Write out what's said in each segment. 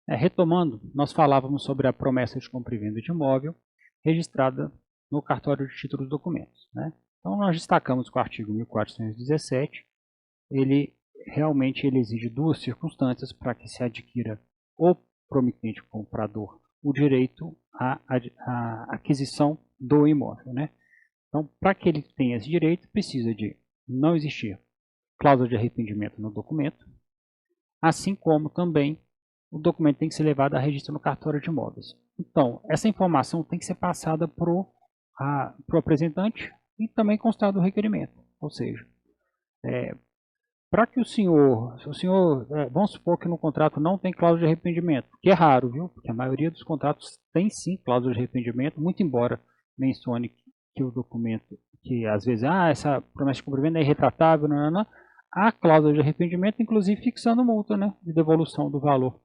Retomando, nós falávamos sobre a promessa de compra e venda de imóvel registrada no cartório de títulos e documentos, né? Então, nós destacamos que o artigo 1417, ele realmente exige duas circunstâncias para que se adquira o promitente comprador o direito à aquisição do imóvel, né? Então, para que ele tenha esse direito, precisa de não existir cláusula de arrependimento no documento, assim como também o documento tem que ser levado a registro no cartório de imóveis. Então, essa informação tem que ser passada para o apresentante e também constar do requerimento. Ou seja, para que vamos supor que no contrato não tem cláusula de arrependimento, que é raro, viu? Porque a maioria dos contratos tem sim cláusula de arrependimento, muito embora mencione que o documento, que às vezes, essa promessa de cumprimento é irretratável, não. Há cláusula de arrependimento, inclusive fixando multa, né, de devolução do valor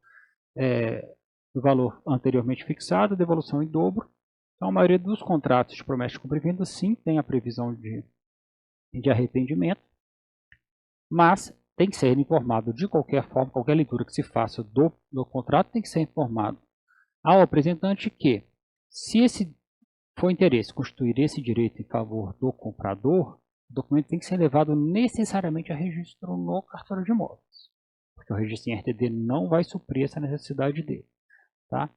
anteriormente fixado, devolução em dobro. Então, a maioria dos contratos de promessa de compra e venda sim tem a previsão de arrependimento, mas tem que ser informado de qualquer forma, qualquer leitura que se faça do contrato tem que ser informado ao apresentante que, se esse for interesse constituir esse direito em favor do comprador, o documento tem que ser levado necessariamente a registro no cartório de imóveis, porque o registro em RTD não vai suprir essa necessidade dele. Tá?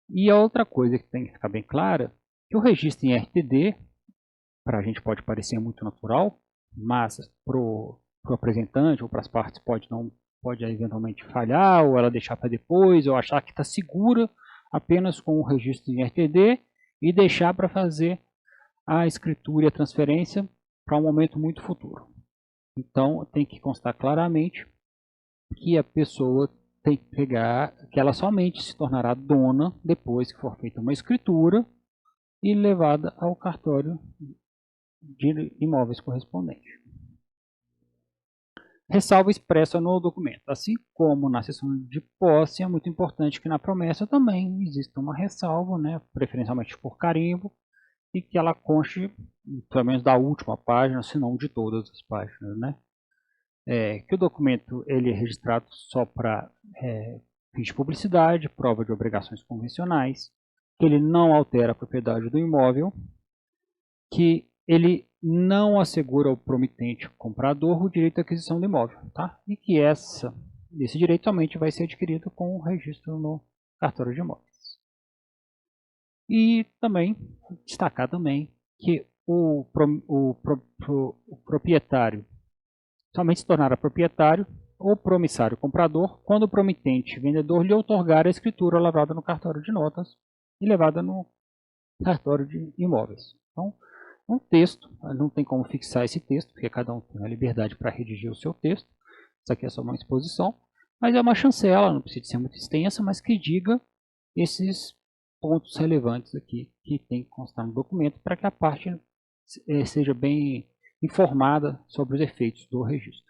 E a outra coisa que tem que ficar bem clara, que o registro em RTD, para a gente pode parecer muito natural, mas para o apresentante ou para as partes pode eventualmente falhar, ou ela deixar para depois, ou achar que está segura apenas com o registro em RTD e deixar para fazer a escritura e a transferência para um momento muito futuro. Então tem que constar claramente que a pessoa tem que pegar, que ela somente se tornará dona depois que for feita uma escritura e levada ao cartório de imóveis correspondente. Ressalva expressa no documento. Assim como na sessão de posse, é muito importante que na promessa também exista uma ressalva, né, preferencialmente por carimbo, e que ela conste, pelo menos da última página, se não de todas as páginas, né? Que o documento ele é registrado só para fins de publicidade, prova de obrigações convencionais, que ele não altera a propriedade do imóvel, que ele não assegura ao promitente comprador o direito à aquisição do imóvel, tá? E que esse direito somente vai ser adquirido com o registro no cartório de imóveis. E também destacar também que o proprietário somente se tornará proprietário ou promissário comprador quando o promitente vendedor lhe outorgar a escritura lavrada no cartório de notas e levada no cartório de imóveis. Então, um texto, não tem como fixar esse texto, porque cada um tem a liberdade para redigir o seu texto. Isso aqui é só uma exposição, mas é uma chancela, não precisa ser muito extensa, mas que diga esses pontos relevantes aqui que tem que constar no documento para que a parte seja bem informada sobre os efeitos do registro.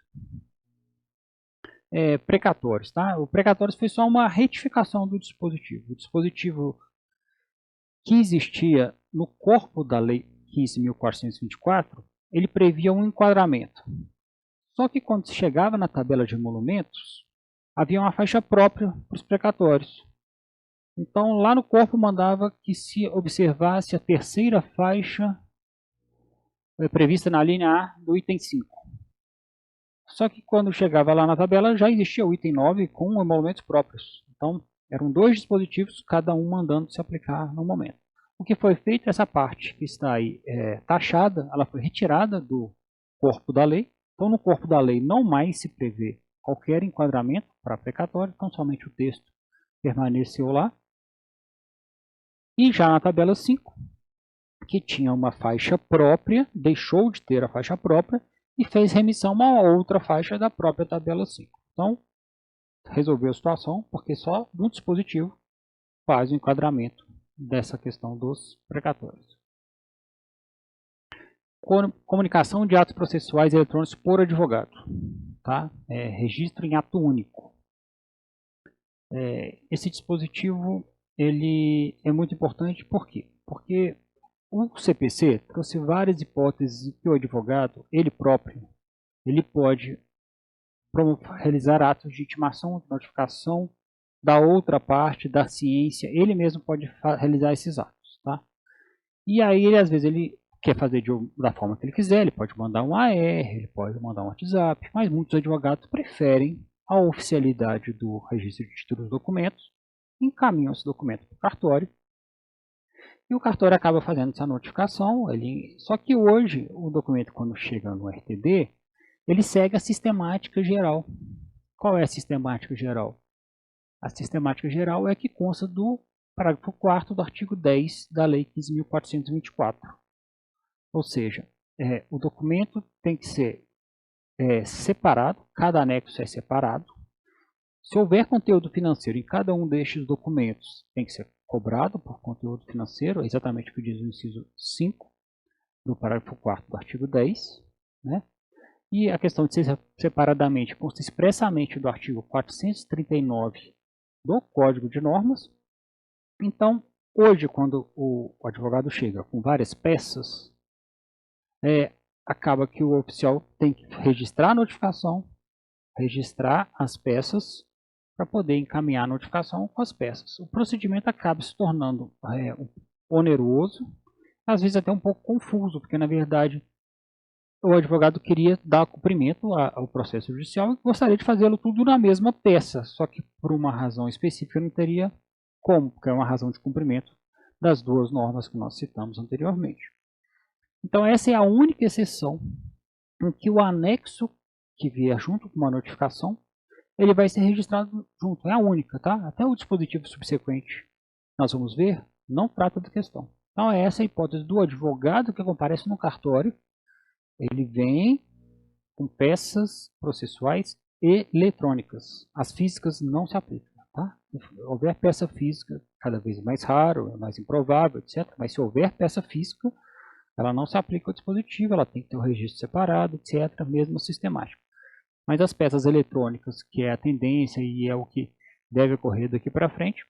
Precatórios, tá? O precatórios foi só uma retificação do dispositivo. O dispositivo que existia no corpo da Lei 15.424, ele previa um enquadramento. Só que quando se chegava na tabela de emolumentos, havia uma faixa própria para os precatórios. Então, lá no corpo mandava que se observasse a terceira faixa prevista na linha A do item 5. Só que quando chegava lá na tabela, já existia o item 9 com emolumentos próprios. Então, eram dois dispositivos, cada um mandando se aplicar no momento. O que foi feito, essa parte que está aí taxada, ela foi retirada do corpo da lei. Então, no corpo da lei não mais se prevê qualquer enquadramento para precatório, então somente o texto permaneceu lá. E já na tabela 5, que tinha uma faixa própria, deixou de ter a faixa própria e fez remissão a uma outra faixa da própria tabela 5. Então, resolveu a situação, porque só um dispositivo faz o enquadramento dessa questão dos precatórios. Comunicação de atos processuais eletrônicos por advogado. Tá? Registro em ato único. Esse dispositivo ele é muito importante, por quê? Porque o CPC trouxe várias hipóteses que o advogado, ele próprio, ele pode realizar atos de intimação, de notificação da outra parte, da ciência, ele mesmo pode realizar esses atos, tá? E aí, às vezes, ele quer fazer da forma que ele quiser, ele pode mandar um AR, ele pode mandar um WhatsApp, mas muitos advogados preferem a oficialidade do registro de títulos e documentos, encaminham esse documento para o cartório, e o cartório acaba fazendo essa notificação. Só que hoje, o documento, quando chega no RTD, ele segue a sistemática geral. Qual é a sistemática geral? A sistemática geral é a que consta do parágrafo 4º do artigo 10 da Lei 15.424. Ou seja, o documento tem que ser separado, cada anexo é separado. Se houver conteúdo financeiro em cada um destes documentos, tem que ser cobrado por conteúdo financeiro, é exatamente o que diz o inciso 5 do parágrafo 4º do artigo 10. Né? E a questão de ser separadamente consta expressamente do artigo 439 do Código de Normas. Então, hoje, quando o advogado chega com várias peças, acaba que o oficial tem que registrar a notificação, registrar as peças, para poder encaminhar a notificação com as peças. O procedimento acaba se tornando oneroso, às vezes até um pouco confuso, porque na verdade o advogado queria dar cumprimento ao processo judicial e gostaria de fazê-lo tudo na mesma peça, só que por uma razão específica não teria como, porque é uma razão de cumprimento das duas normas que nós citamos anteriormente. Então essa é a única exceção em que o anexo que vier junto com uma notificação, ele vai ser registrado junto, é a única, tá? Até o dispositivo subsequente, nós vamos ver, não trata da questão. Então essa é a hipótese do advogado que comparece no cartório. Ele vem com peças processuais eletrônicas. As físicas não se aplicam. Tá? Se houver peça física, cada vez mais raro, mais improvável, etc. Mas se houver peça física, ela não se aplica ao dispositivo, ela tem que ter um registro separado, etc. Mesmo sistemático. Mas as peças eletrônicas, que é a tendência e é o que deve ocorrer daqui para frente,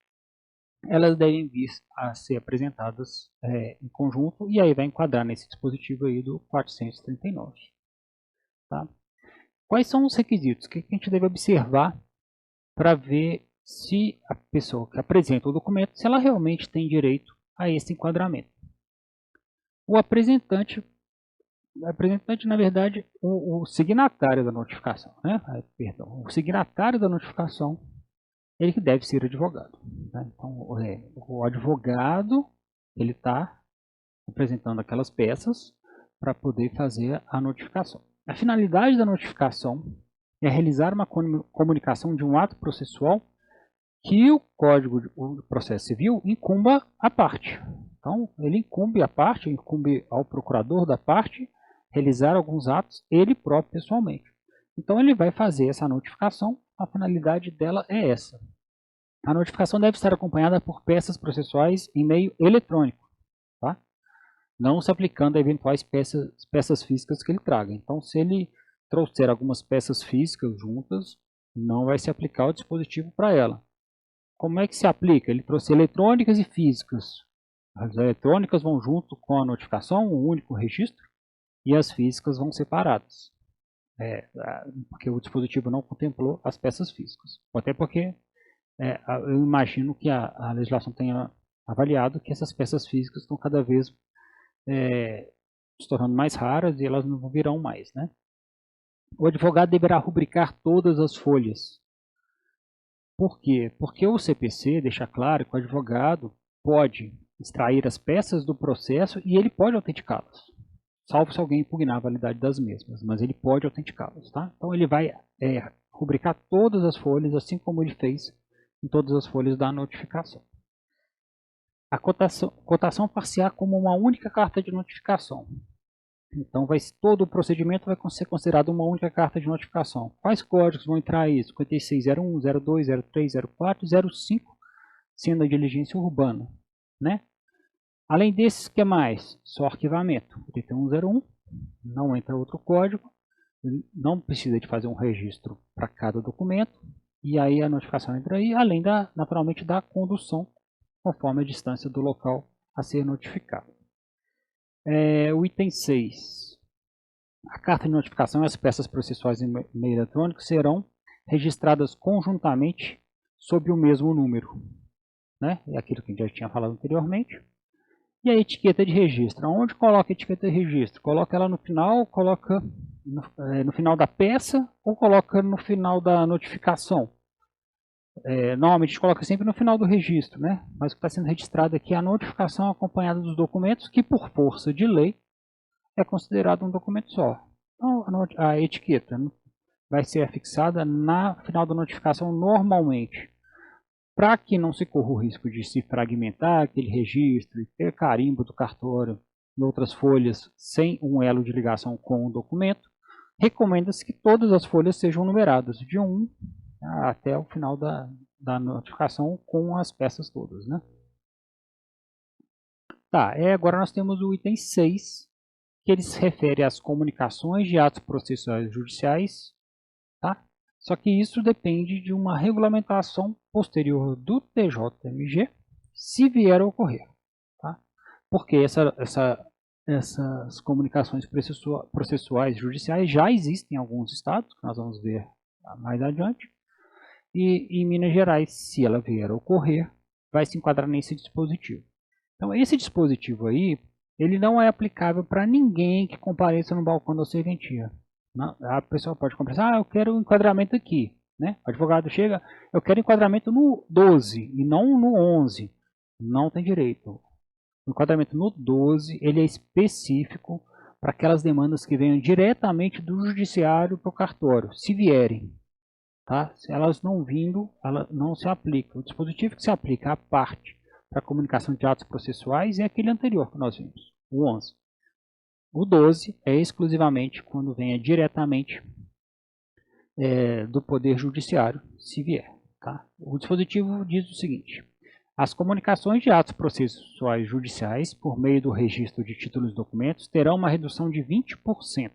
elas devem vir a ser apresentadas em conjunto e aí vai enquadrar nesse dispositivo aí do 439. Tá? Quais são os requisitos? O que a gente deve observar para ver se a pessoa que apresenta o documento, se ela realmente tem direito a esse enquadramento? O apresentante, na verdade, o signatário da notificação, né? Perdão, o signatário da notificação, ele que deve ser advogado. Tá? Então, o advogado, ele está apresentando aquelas peças para poder fazer a notificação. A finalidade da notificação é realizar uma comunicação de um ato processual que o Código de Processo Civil incumba a parte. Então, ele incumbe a parte, incumbe ao procurador da parte realizar alguns atos, ele próprio pessoalmente. Então, ele vai fazer essa notificação, a finalidade dela é essa. A notificação deve estar acompanhada por peças processuais em meio eletrônico, tá? Não se aplicando a eventuais peças físicas que ele traga. Então, se ele trouxer algumas peças físicas juntas, não vai se aplicar o dispositivo para ela. Como é que se aplica? Ele trouxe eletrônicas e físicas. As eletrônicas vão junto com a notificação, um único registro, e as físicas vão separadas. Porque o dispositivo não contemplou as peças físicas. Até porque eu imagino que a legislação tenha avaliado que essas peças físicas estão cada vez se tornando mais raras e elas não virão mais, né? O advogado deverá rubricar todas as folhas. Por quê? Porque o CPC deixa claro que o advogado pode extrair as peças do processo e ele pode autenticá-las, salvo se alguém impugnar a validade das mesmas, mas ele pode autenticá-las. Tá? Então ele vai rubricar todas as folhas, assim como ele fez em todas as folhas da notificação. A cotação parcial como uma única carta de notificação. Então, todo o procedimento vai ser considerado uma única carta de notificação. Quais códigos vão entrar aí? 5601, 02, 03, 04 e 05, sendo a diligência urbana. Né? Além desses, o que mais? Só arquivamento. 8101, não entra outro código, não precisa de fazer um registro para cada documento, e aí a notificação entra aí, além naturalmente da condução, conforme a distância do local a ser notificado. O item 6. A carta de notificação e as peças processuais em meio eletrônico serão registradas conjuntamente sob o mesmo número, né? É aquilo que a gente já tinha falado anteriormente. E a etiqueta de registro. Onde coloca a etiqueta de registro? Coloca ela no final, coloca no final da peça ou coloca no final da notificação? Normalmente a gente coloca sempre no final do registro, né? Mas o que está sendo registrado aqui é a notificação acompanhada dos documentos, que por força de lei é considerado um documento só. Então a etiqueta vai ser afixada na final da notificação normalmente. Para que não se corra o risco de se fragmentar aquele registro e ter carimbo do cartório em outras folhas sem um elo de ligação com o documento, recomenda-se que todas as folhas sejam numeradas, de 1 até o final da notificação com as peças todas, né? Tá, agora nós temos o item 6, que ele se refere às comunicações de atos processuais judiciais, tá? Só que isso depende de uma regulamentação posterior do TJMG, se vier a ocorrer, tá? Porque essas comunicações processuais judiciais já existem em alguns estados, que nós vamos ver mais adiante, e em Minas Gerais, se ela vier a ocorrer, vai se enquadrar nesse dispositivo. Então, esse dispositivo aí, ele não é aplicável para ninguém que compareça no balcão da serventia. Não, a pessoa pode comprar, eu quero um enquadramento aqui, né? O advogado chega, eu quero enquadramento no 12 e não no 11. Não tem direito. O enquadramento no 12, ele é específico para aquelas demandas que venham diretamente do judiciário para o cartório, se vierem. Tá? Se elas não vindo, ela não se aplica. O dispositivo que se aplica à parte para a comunicação de atos processuais é aquele anterior que nós vimos, o 11. O 12 é exclusivamente quando venha diretamente do Poder Judiciário, se vier. Tá? O dispositivo diz o seguinte: as comunicações de atos processuais judiciais, por meio do registro de títulos e documentos, terão uma redução de 20%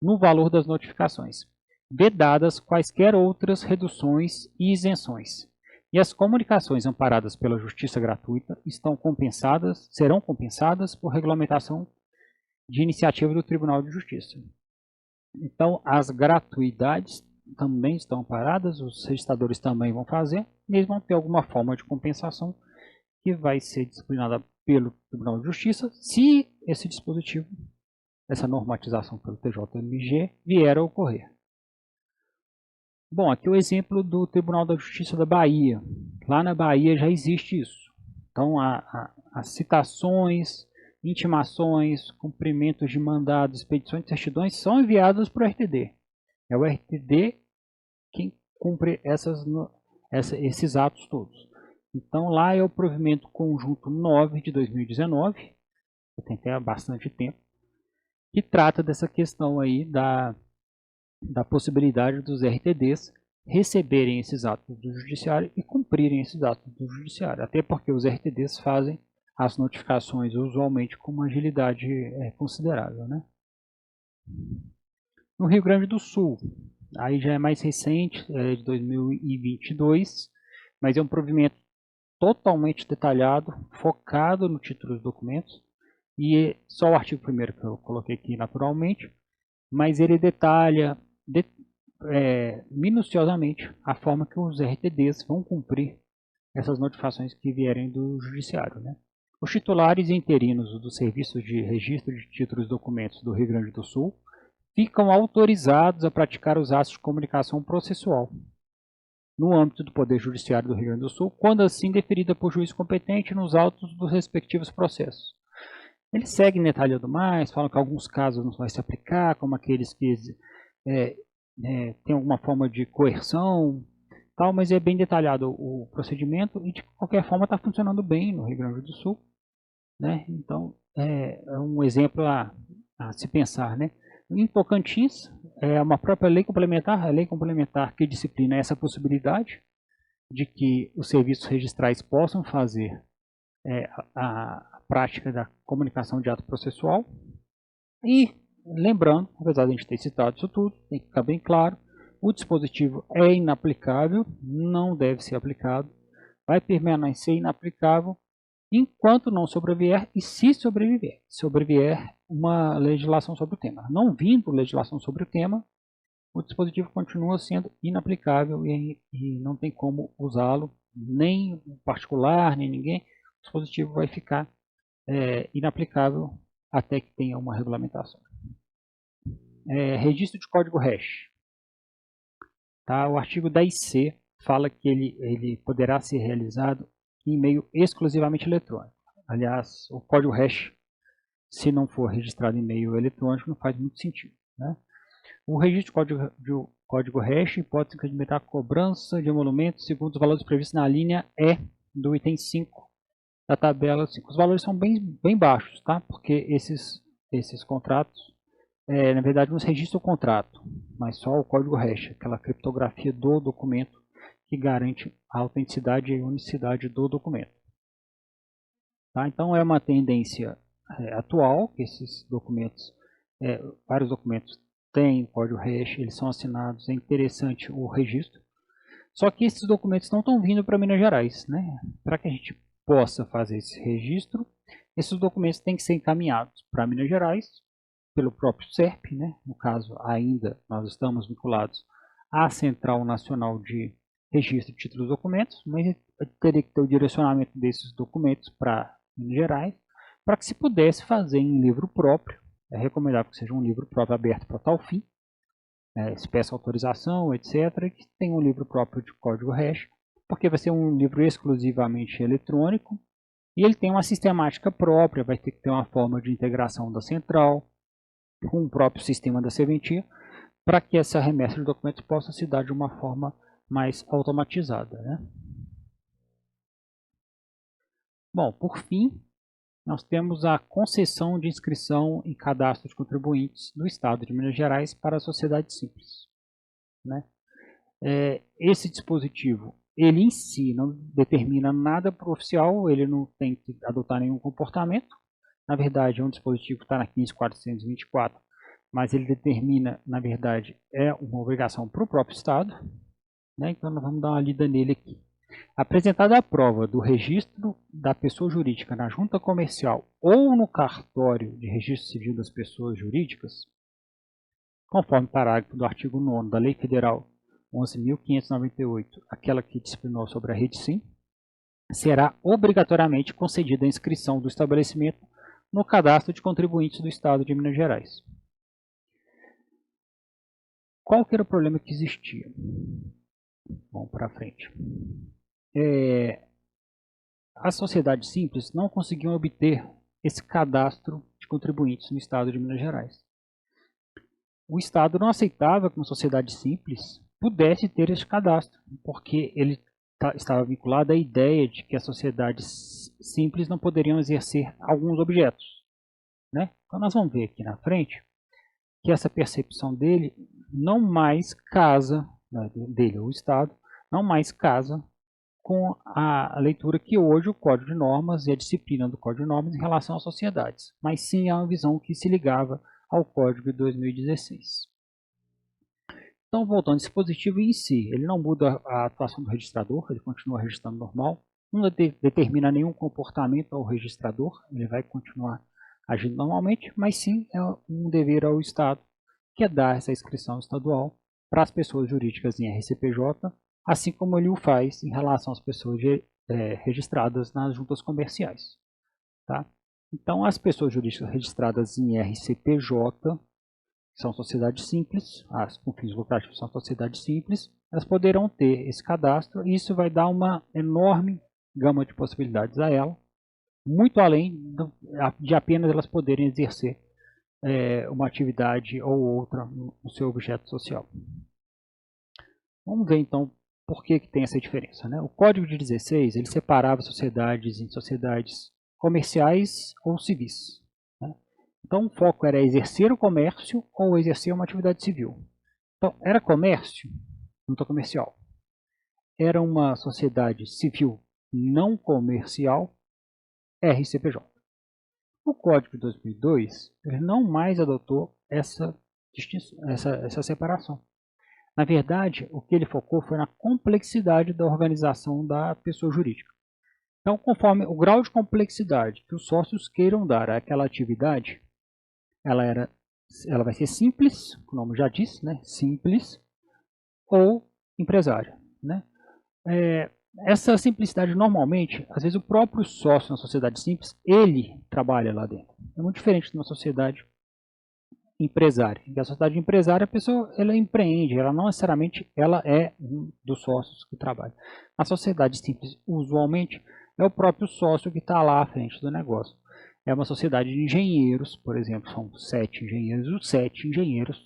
no valor das notificações, vedadas quaisquer outras reduções e isenções. E as comunicações amparadas pela justiça gratuita serão compensadas por regulamentação de iniciativa do Tribunal de Justiça. Então, as gratuidades também estão amparadas, os registradores também vão fazer, e eles vão ter alguma forma de compensação que vai ser disciplinada pelo Tribunal de Justiça, se esse dispositivo, essa normatização pelo TJMG, vier a ocorrer. Bom, aqui o exemplo do Tribunal da Justiça da Bahia. Lá na Bahia já existe isso. Então, as citações, intimações, cumprimentos de mandados, expedições de certidões são enviadas para o RTD. É o RTD quem cumpre esses atos todos. Então, lá é o provimento conjunto 9 de 2019, que tem até bastante tempo, que trata dessa questão aí da possibilidade dos RTDs receberem esses atos do judiciário e cumprirem esses atos do judiciário. Até porque os RTDs fazem as notificações usualmente com uma agilidade considerável, né? No Rio Grande do Sul, aí já é mais recente, é de 2022, mas é um provimento totalmente detalhado, focado no título dos documentos, e só o artigo 1º que eu coloquei aqui naturalmente, mas ele detalha minuciosamente a forma que os RTDs vão cumprir essas notificações que vierem do judiciário, né? Os titulares e interinos dos serviços de registro de títulos e documentos do Rio Grande do Sul ficam autorizados a praticar os atos de comunicação processual no âmbito do Poder Judiciário do Rio Grande do Sul, quando assim deferida por juiz competente nos autos dos respectivos processos. Eles seguem detalhando mais, falam que alguns casos não vai se aplicar, como aqueles que tem alguma forma de coerção, tal, mas é bem detalhado o procedimento e de qualquer forma está funcionando bem no Rio Grande do Sul, né? Então é um exemplo a se pensar, né? Em Tocantins é uma própria lei complementar, a lei complementar que disciplina essa possibilidade de que os serviços registrais possam fazer a prática da comunicação de ato processual. E lembrando, apesar de a gente ter citado isso tudo, tem que ficar bem claro, o dispositivo é inaplicável, não deve ser aplicado, vai permanecer inaplicável enquanto não sobrevier e se sobrevier uma legislação sobre o tema. Não vindo legislação sobre o tema, o dispositivo continua sendo inaplicável e não tem como usá-lo, nem o particular, nem ninguém. O dispositivo vai ficar inaplicável até que tenha uma regulamentação. Registro de código hash. Tá? O artigo 10C fala que ele poderá ser realizado em meio exclusivamente eletrônico. Aliás, o código hash, se não for registrado em meio eletrônico, não faz muito sentido. Né? O registro de código hash pode se admitir a cobrança de emolumentos segundo os valores previstos na linha E do item 5 da tabela 5. Os valores são bem baixos, tá? Porque esses contratos, na verdade, não se registra o contrato, mas só o código hash, aquela criptografia do documento que garante a autenticidade e unicidade do documento. Tá? Então, é uma tendência atual que esses documentos, vários documentos têm código hash, eles são assinados, é interessante o registro. Só que esses documentos não estão vindo para Minas Gerais. Né? Para que a gente possa fazer esse registro, esses documentos têm que ser encaminhados para Minas Gerais, pelo próprio CERP, né? No caso, ainda nós estamos vinculados à Central Nacional de Registro de Títulos e Documentos, mas teria que ter o direcionamento desses documentos para Minas Gerais, para que se pudesse fazer em livro próprio. É recomendável que seja um livro próprio aberto para tal fim, se peça autorização, etc., que tenha um livro próprio de código hash, porque vai ser um livro exclusivamente eletrônico, e ele tem uma sistemática própria, vai ter que ter uma forma de integração da central, com o próprio sistema da serventia, para que essa remessa de documentos possa se dar de uma forma mais automatizada. Né? Bom, por fim, nós temos a concessão de inscrição em cadastro de contribuintes do Estado de Minas Gerais para a sociedade simples. Né? Esse dispositivo, ele em si não determina nada para o oficial, ele não tem que adotar nenhum comportamento. Na verdade, é um dispositivo que está na 15.424, mas ele determina, na verdade, é uma obrigação para o próprio Estado. Né? Então, nós vamos dar uma lida nele aqui. Apresentada a prova do registro da pessoa jurídica na junta comercial ou no cartório de registro civil das pessoas jurídicas, conforme o parágrafo do artigo 9º da Lei Federal 11.598, aquela que disciplinou sobre a rede SIM, será obrigatoriamente concedida a inscrição do estabelecimento no cadastro de contribuintes do Estado de Minas Gerais. Qual que era o problema que existia? Vamos para frente. As sociedades simples não conseguiam obter esse cadastro de contribuintes no Estado de Minas Gerais. O Estado não aceitava que uma sociedade simples pudesse ter esse cadastro, porque ele estava vinculado à ideia de que as sociedades simples não poderiam exercer alguns objetos. Né? Então nós vamos ver aqui na frente que essa percepção dele não mais casa, dele, o Estado, não mais casa com a leitura que hoje o Código de Normas e a disciplina do Código de Normas em relação às sociedades, mas sim a uma visão que se ligava ao Código de 2016. Então, voltando ao dispositivo em si, ele não muda a atuação do registrador, ele continua registrando normal, não determina nenhum comportamento ao registrador, ele vai continuar agindo normalmente, mas sim é um dever ao Estado, que é dar essa inscrição estadual para as pessoas jurídicas em RCPJ, assim como ele o faz em relação às pessoas registradas nas juntas comerciais. Tá? Então, as pessoas jurídicas registradas em RCPJ, que são sociedades simples, as com fins lucrativos são sociedades simples, elas poderão ter esse cadastro e isso vai dar uma enorme gama de possibilidades a ela, muito além de apenas elas poderem exercer uma atividade ou outra no seu objeto social. Vamos ver então por que tem essa diferença. Né? O Código de 16 ele separava sociedades em sociedades comerciais ou civis. Né? Então o foco era exercer o comércio ou exercer uma atividade civil. Então era comércio, junta comercial. Era uma sociedade civil não comercial, RCPJ. O Código de 2002 ele não mais adotou essa separação. Na verdade, o que ele focou foi na complexidade da organização da pessoa jurídica. Então, conforme o grau de complexidade que os sócios queiram dar àquela atividade, ela era ela vai ser simples, o nome já diz, né? Simples ou empresária, né? Essa simplicidade normalmente, às vezes o próprio sócio na sociedade simples, ele trabalha lá dentro. É muito diferente de uma sociedade empresária. E a sociedade empresária, a pessoa ela empreende, ela não necessariamente ela é um dos sócios que trabalha. A sociedade simples, usualmente, é o próprio sócio que está lá à frente do negócio. É uma sociedade de engenheiros, por exemplo, são 7 engenheiros, os 7 engenheiros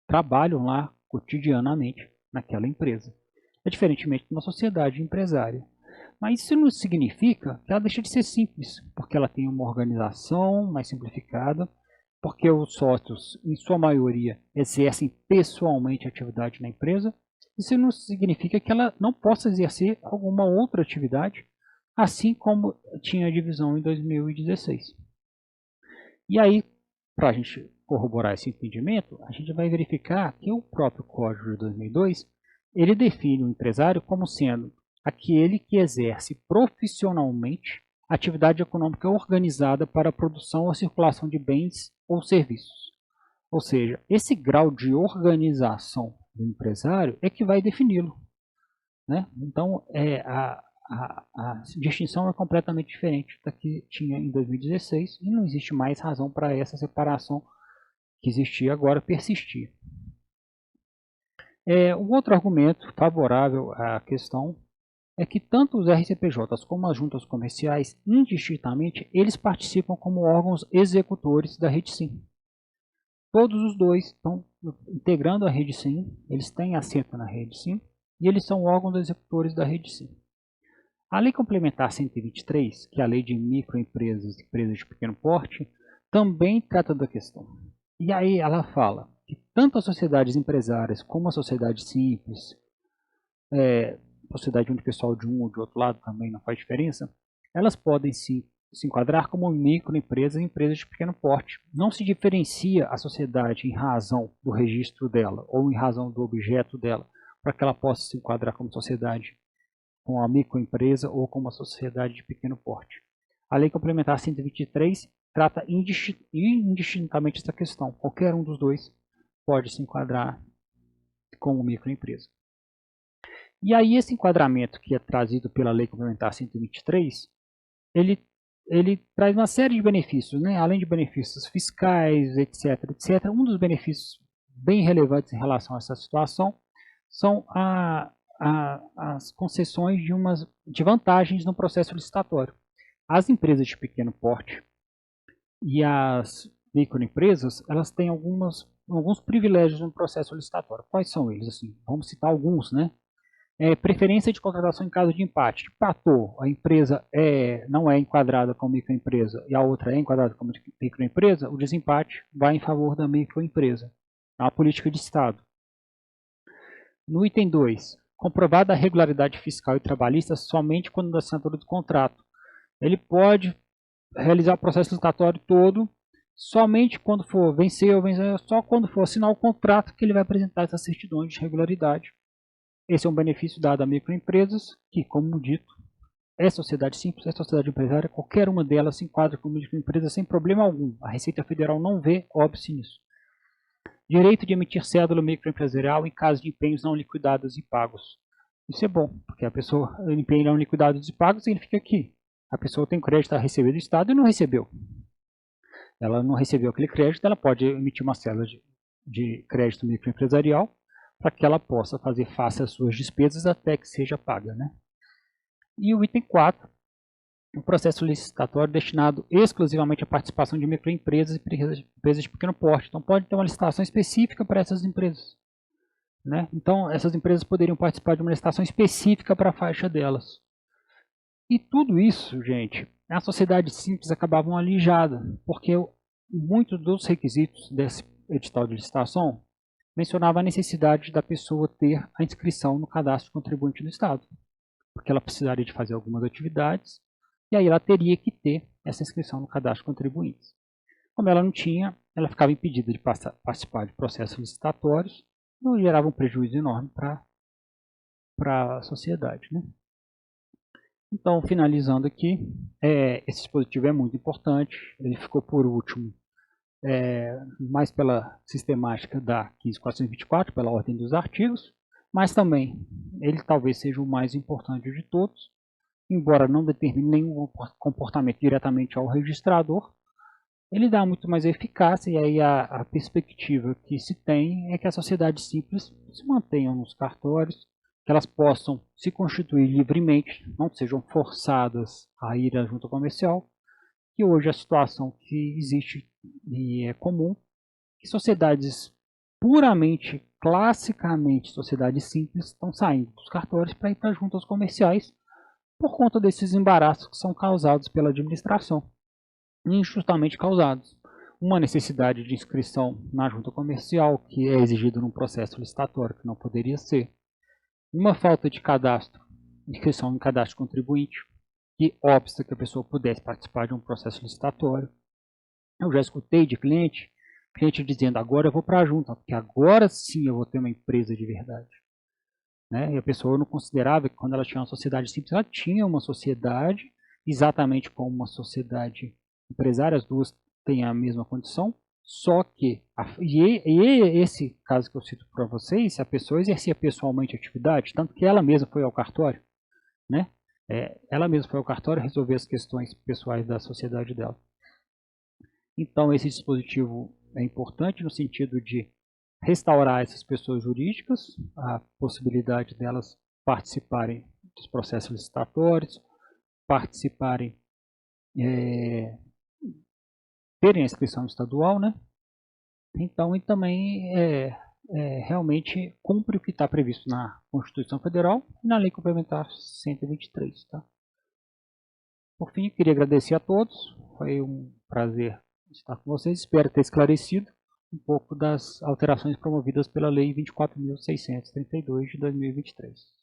trabalham lá cotidianamente naquela empresa. É diferentemente de uma sociedade empresária. Mas isso não significa que ela deixa de ser simples, porque ela tem uma organização mais simplificada, porque os sócios, em sua maioria, exercem pessoalmente a atividade na empresa. Isso não significa que ela não possa exercer alguma outra atividade, assim como tinha a divisão em 2016. E aí, para a gente corroborar esse entendimento, a gente vai verificar que o próprio Código de 2002, ele define o empresário como sendo aquele que exerce profissionalmente atividade econômica organizada para a produção ou circulação de bens ou serviços. Ou seja, esse grau de organização do empresário é que vai defini-lo, né? Então, a distinção é completamente diferente da que tinha em 2016 e não existe mais razão para essa separação que existia agora persistir. Um outro argumento favorável à questão é que tanto os RCPJs como as juntas comerciais, indistintamente, eles participam como órgãos executores da Rede Sim. Todos os dois estão integrando a Rede Sim, eles têm assento na Rede Sim e eles são órgãos executores da Rede Sim. A Lei Complementar 123, que é a Lei de Microempresas e Empresas de Pequeno Porte, também trata da questão. E aí ela fala que tanto as sociedades empresárias como a sociedade simples, sociedade onde o pessoal de um ou de outro lado também não faz diferença, elas podem se enquadrar como microempresas e empresas de pequeno porte. Não se diferencia a sociedade em razão do registro dela ou em razão do objeto dela, para que ela possa se enquadrar como sociedade, com a microempresa ou com uma sociedade de pequeno porte. A Lei Complementar 123 trata indistintamente essa questão. Qualquer um dos dois pode se enquadrar como microempresa. E aí esse enquadramento que é trazido pela Lei Complementar 123, ele traz uma série de benefícios, né? Além de benefícios fiscais, etc, etc. Um dos benefícios bem relevantes em relação a essa situação são as concessões de vantagens no processo licitatório. As empresas de pequeno porte e as microempresas, elas têm alguns privilégios no processo licitatório. Quais são eles? Assim, vamos citar alguns, né? Preferência de contratação em caso de empate. Empatou, a empresa não é enquadrada como microempresa e a outra é enquadrada como microempresa, o desempate vai em favor da microempresa. É uma política de Estado. No item 2, comprovada a regularidade fiscal e trabalhista somente quando da assinatura do contrato. Ele pode realizar o processo licitatório todo somente quando for vencer ou vencer, só quando for assinar o contrato que ele vai apresentar essas certidões de regularidade. Esse é um benefício dado a microempresas, que, como dito, é sociedade simples, é sociedade empresária, qualquer uma delas se enquadra como microempresa sem problema algum. A Receita Federal não vê óbice nisso. Direito de emitir cédula microempresarial em caso de empenhos não liquidados e pagos. Isso é bom, porque a pessoa, empenhos não liquidados e pagos, significa que a pessoa tem crédito a receber do Estado e não recebeu. Ela não recebeu aquele crédito, ela pode emitir uma cédula de crédito microempresarial para que ela possa fazer face às suas despesas até que seja paga, né? E o item 4, um processo licitatório destinado exclusivamente à participação de microempresas e empresas de pequeno porte. Então pode ter uma licitação específica para essas empresas, né? Então essas empresas poderiam participar de uma licitação específica para a faixa delas. E tudo isso, gente, a sociedade simples acabavam alijada, porque muitos dos requisitos desse edital de licitação mencionava a necessidade da pessoa ter a inscrição no cadastro contribuinte do Estado, porque ela precisaria de fazer algumas atividades, e aí ela teria que ter essa inscrição no cadastro contribuinte. Como ela não tinha, ela ficava impedida de participar de processos licitatórios, e gerava um prejuízo enorme para a sociedade, né? Então, finalizando aqui, esse dispositivo é muito importante, ele ficou por último mais pela sistemática da 15.424, pela ordem dos artigos, mas também ele talvez seja o mais importante de todos, embora não determine nenhum comportamento diretamente ao registrador. Ele dá muito mais eficácia, e aí a perspectiva que se tem é que as sociedades simples se mantenham nos cartórios, que elas possam se constituir livremente, não sejam forçadas a ir à junta comercial, que hoje a situação que existe e é comum, que sociedades puramente, classicamente, sociedades simples, estão saindo dos cartórios para ir para juntas comerciais por conta desses embaraços que são causados pela administração, injustamente causados. Uma necessidade de inscrição na junta comercial, que é exigido num processo licitatório, que não poderia ser. Uma falta de cadastro, inscrição em cadastro contribuinte, que obsta que a pessoa pudesse participar de um processo licitatório. Eu já escutei de cliente dizendo, agora eu vou para a junta, porque agora sim eu vou ter uma empresa de verdade. Né? E a pessoa não considerava que quando ela tinha uma sociedade simples, ela tinha uma sociedade, exatamente como uma sociedade empresária, as duas têm a mesma condição, só que, esse caso que eu cito para vocês, a pessoa exercia pessoalmente a atividade, tanto que ela mesma foi ao cartório, né? Ela mesma foi ao cartório resolver as questões pessoais da sociedade dela. Então, esse dispositivo é importante no sentido de restaurar essas pessoas jurídicas, a possibilidade delas participarem dos processos licitatórios, participarem, terem a inscrição estadual, né? Então, e também realmente cumpre o que está previsto na Constituição Federal e na Lei Complementar 123. Tá? Por fim, queria agradecer a todos, foi um prazer estar com vocês, espero ter esclarecido um pouco das alterações promovidas pela Lei 24.632 de 2023.